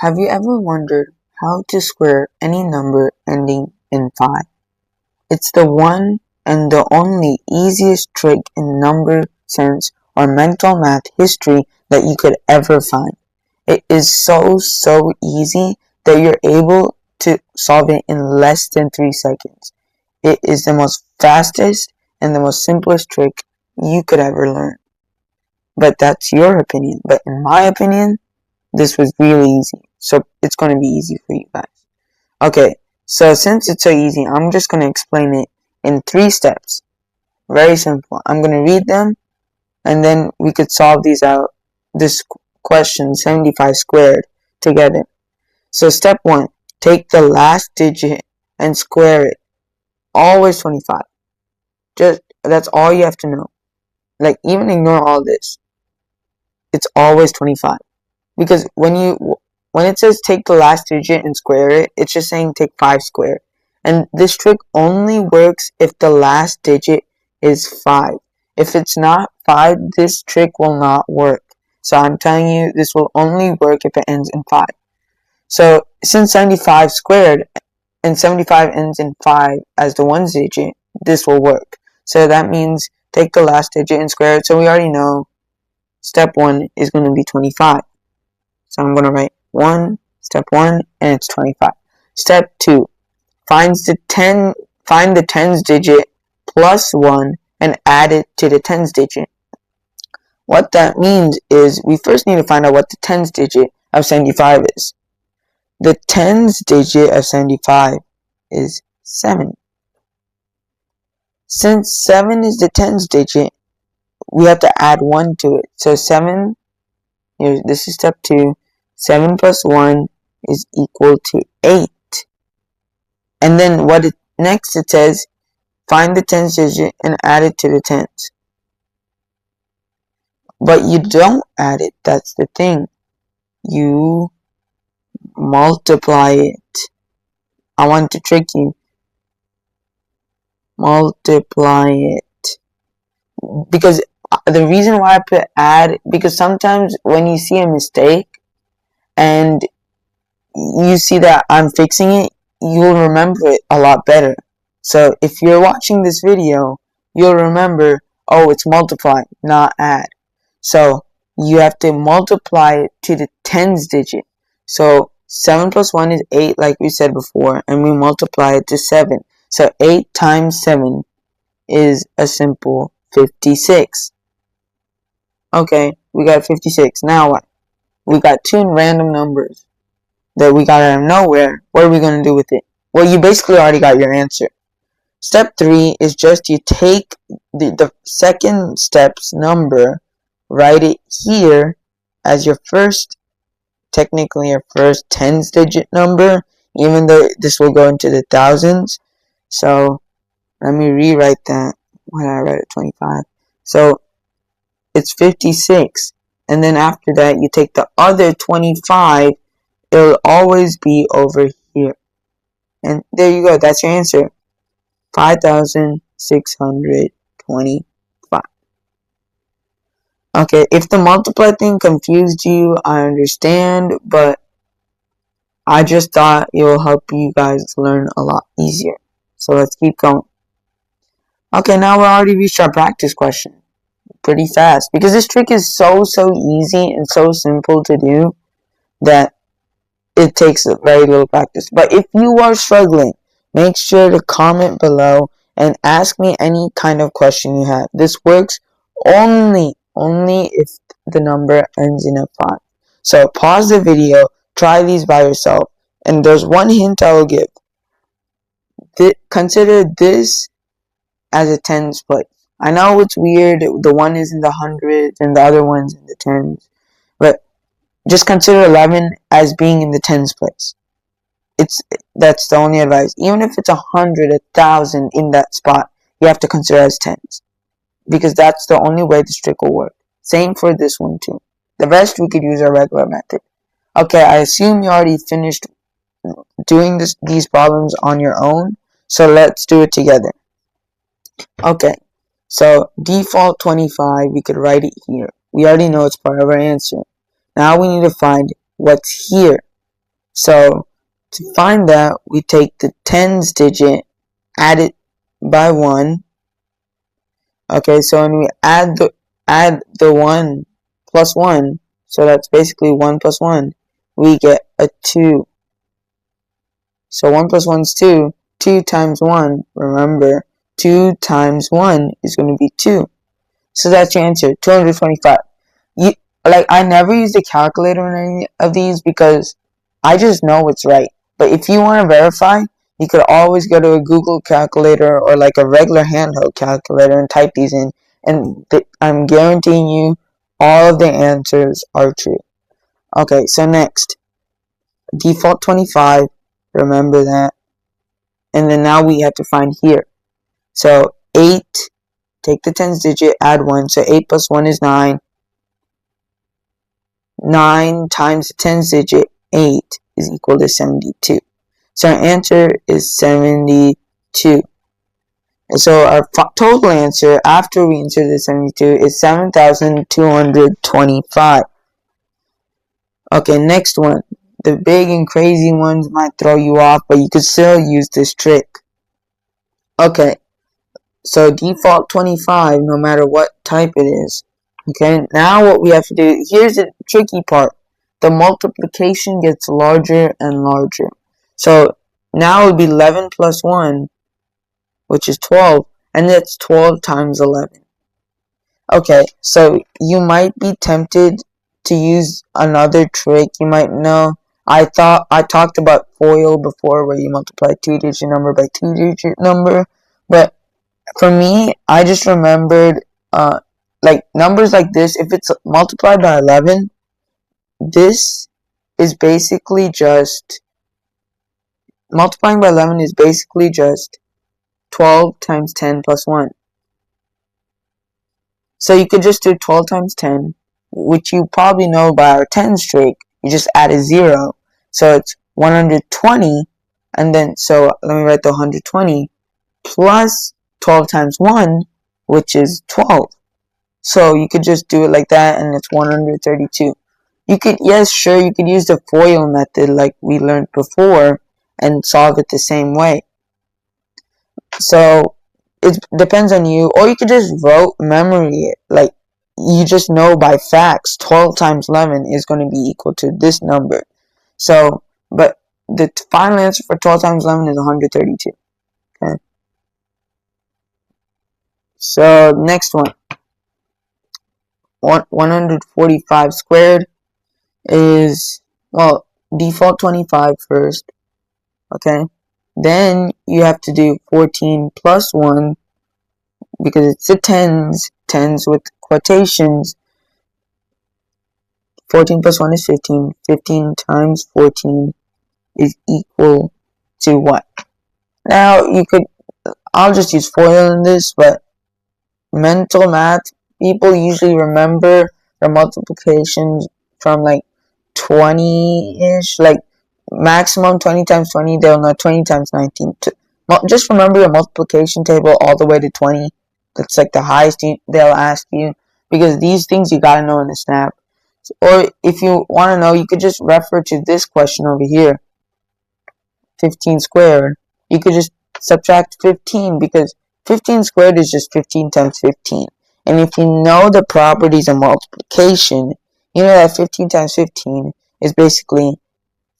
Have you ever wondered how to square any number ending in 5? It's the one and the only easiest trick in number sense or mental math history that you could ever find. It is so easy that you're able to solve it in less than 3 seconds. It is the most fastest and the most simplest trick you could ever learn. But that's your opinion. But in my opinion, this was really easy. So it's going to be easy for you guys. Okay, so since it's so easy, I'm just going to explain it in 3 steps. Very simple. I'm going to read them, and then we could solve these out, this question 75 squared, together. So step 1, take the last digit and square it. Always 25. That's all you have to know. Like, even ignore all this. It's always 25. Because when it says take the last digit and square it, it's just saying take 5 squared. And this trick only works if the last digit is 5. If it's not 5, this trick will not work. So I'm telling you, this will only work if it ends in 5. So since 75 squared and 75 ends in 5 as the 1's digit, this will work. So that means take the last digit and square it. So we already know step 1 is going to be 25. So I'm going to write 1, step 1, and it's 25. Step 2, find the 10's digit plus 1 and add it to the 10's digit. What that means is we first need to find out what the 10's digit of 75 is. The 10's digit of 75 is 7. Since 7 is the 10's digit, we have to add 1 to it. So 7, this is step 2. 7 plus 1 is equal to 8. And then next it says, find the 10's digit and add it to the 10's. But you don't add it, that's the thing. You multiply it. I want to trick you. Multiply it. Because the reason why I put add, because sometimes when you see a mistake and you see that I'm fixing it, you'll remember it a lot better. So if you're watching this video, you'll remember, oh, it's multiply, not add. So you have to multiply it to the 10's digit. So 7 plus 1 is 8, like we said before, and we multiply it to 7. So 8 times 7 is a simple 56. Okay, we got 56. Now what? We got 2 random numbers that we got out of nowhere. What are we going to do with it? Well, you basically already got your answer. Step 3 is just you take the second step's number, write it here as your first, technically your first 10's digit number, even though this will go into the thousands. So let me rewrite that. Why did I write it 25? So it's 56. And then after that, you take the other 25. It'll always be over here. And there you go. That's your answer. 5,625. Okay, if the multiply thing confused you, I understand. But I just thought it will help you guys learn a lot easier. So let's keep going. Okay, now we're already reached our practice question. Pretty fast. Because this trick is so easy and so simple to do that it takes very little practice. But if you are struggling, make sure to comment below and ask me any kind of question you have. This works only if the number ends in a 5. So pause the video, try these by yourself, and there's one hint I will give. Consider this as a 10's place. I know it's weird, the one is in the hundreds and the other one's in the 10's, but just consider 11 as being in the 10's place. That's the only advice. Even if it's 100, 1,000 in that spot, you have to consider as 10's. Because that's the only way this trick will work. Same for this one too. The rest we could use our regular method. Okay, I assume you already finished doing these problems on your own, so let's do it together. Okay, so default 25, we could write it here. We already know it's part of our answer. Now we need to find what's here. So to find that, we take the tens digit, add it by 1. Okay, so when we add the 1 plus 1, so that's basically 1 plus 1, we get a 2. So 1 plus 1 is 2. 2 times 1, remember, 2 times 1 is going to be 2. So that's your answer, 225. I never use the calculator in any of these because I just know it's right. But if you want to verify, you could always go to a Google calculator or like a regular handheld calculator and type these in. And I'm guaranteeing you all of the answers are true. Okay, so next, default 25. Remember that. And then now we have to find here. So 8, take the tens digit, add 1. So 8 plus 1 is 9. 9 times the tens digit, 8, is equal to 72. So our answer is 72. And so our total answer after we insert the 72 is 7,225. Okay, next one. The big and crazy ones might throw you off, but you could still use this trick. Okay, so default 25, no matter what type it is. Okay, now what we have to do, here's the tricky part. The multiplication gets larger and larger. So now it would be 11 plus 1, which is 12, and that's 12 times 11. Okay, so you might be tempted to use another trick. You might know, I talked about FOIL before, where you multiply 2-digit number by 2-digit number, but for me, I just remembered, like numbers like this, if it's multiplied by 11, this is basically just, multiplying by 11 is basically just 12 times 10 plus 1. So you could just do 12 times 10, which you probably know by our tens trick. You just add a 0. So it's 120, and then, so let me write the 120, plus 12 times 1, which is 12. So you could just do it like that, and it's 132. You could, yes, sure, you could use the FOIL method like we learned before and solve it the same way. So it depends on you, or you could just rote memory it. Like, you just know by facts 12 times 11 is going to be equal to this number. So, but the final answer for 12 times 11 is 132. Okay. So next one, 145 squared is, well, default 25 first. Okay. Then you have to do 14 plus 1, because it's the tens with quotations. 14 plus 1 is 15. 15 times 14 is equal to what? Now, I'll just use FOIL in this, but mental math, people usually remember the multiplications from like 20-ish, like maximum 20 times 20, they'll know 20 times 19. Just remember your multiplication table all the way to 20. That's like the highest they'll ask you, because these things you gotta know in a snap. Or if you want to know, you could just refer to this question over here, 15 squared. You could just subtract 15, because 15 squared is just 15 times 15. And if you know the properties of multiplication, you know that 15 times 15 is basically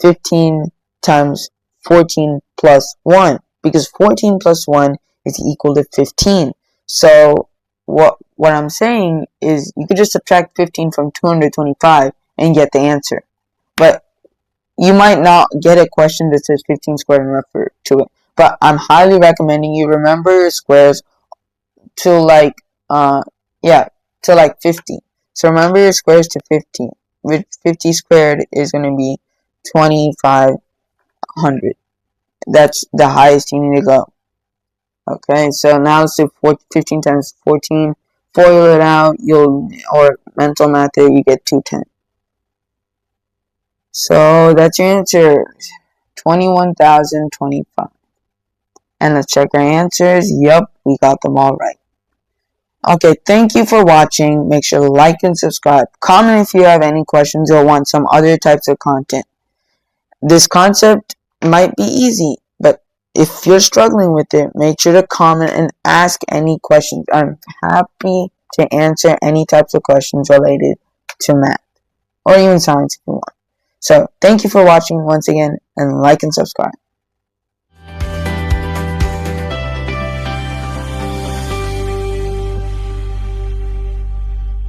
15 times 14 plus 1, because 14 plus 1 is equal to 15. So what I'm saying is you could just subtract 15 from 225 and get the answer. But you might not get a question that says 15 squared and refer to it. But I'm highly recommending you remember your squares to like, to like 50. So remember your squares to 50. With 50 squared is going to be 2,500. That's the highest you need to go. Okay, so now let's do 15 times 14. FOIL it out, or mental math it, you get 210. So that's your answer, 21,025. And let's check our answers. Yup, we got them all right. Okay, thank you for watching. Make sure to like and subscribe. Comment if you have any questions or want some other types of content. This concept might be easy, but if you're struggling with it, make sure to comment and ask any questions. I'm happy to answer any types of questions related to math or even science if you want. So thank you for watching once again, and like and subscribe.